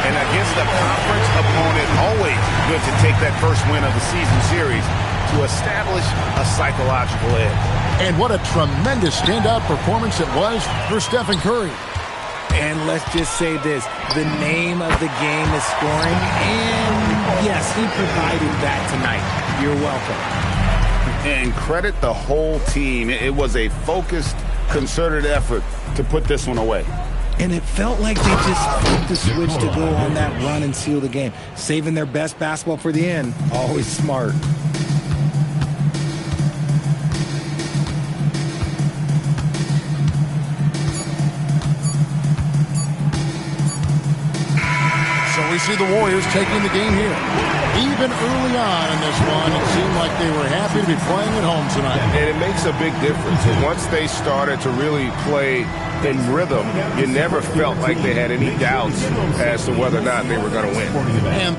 And against a conference opponent, always good to take that first win of the season series to establish a psychological edge. And what a tremendous standout performance it was for Stephen Curry. And let's just say this, the name of the game is scoring, and yes, he provided that tonight. You're welcome. And credit the whole team. It was a focused, concerted effort to put this one away. And it felt like they just flipped the switch to go on that run and seal the game. Saving their best basketball for the end, always smart. We see the Warriors taking the game here. Even early on in this one, it seemed like they were happy to be playing at home tonight. And it makes a big difference. Once they started to really play in rhythm, you never felt like they had any doubts as to whether or not they were going to win. And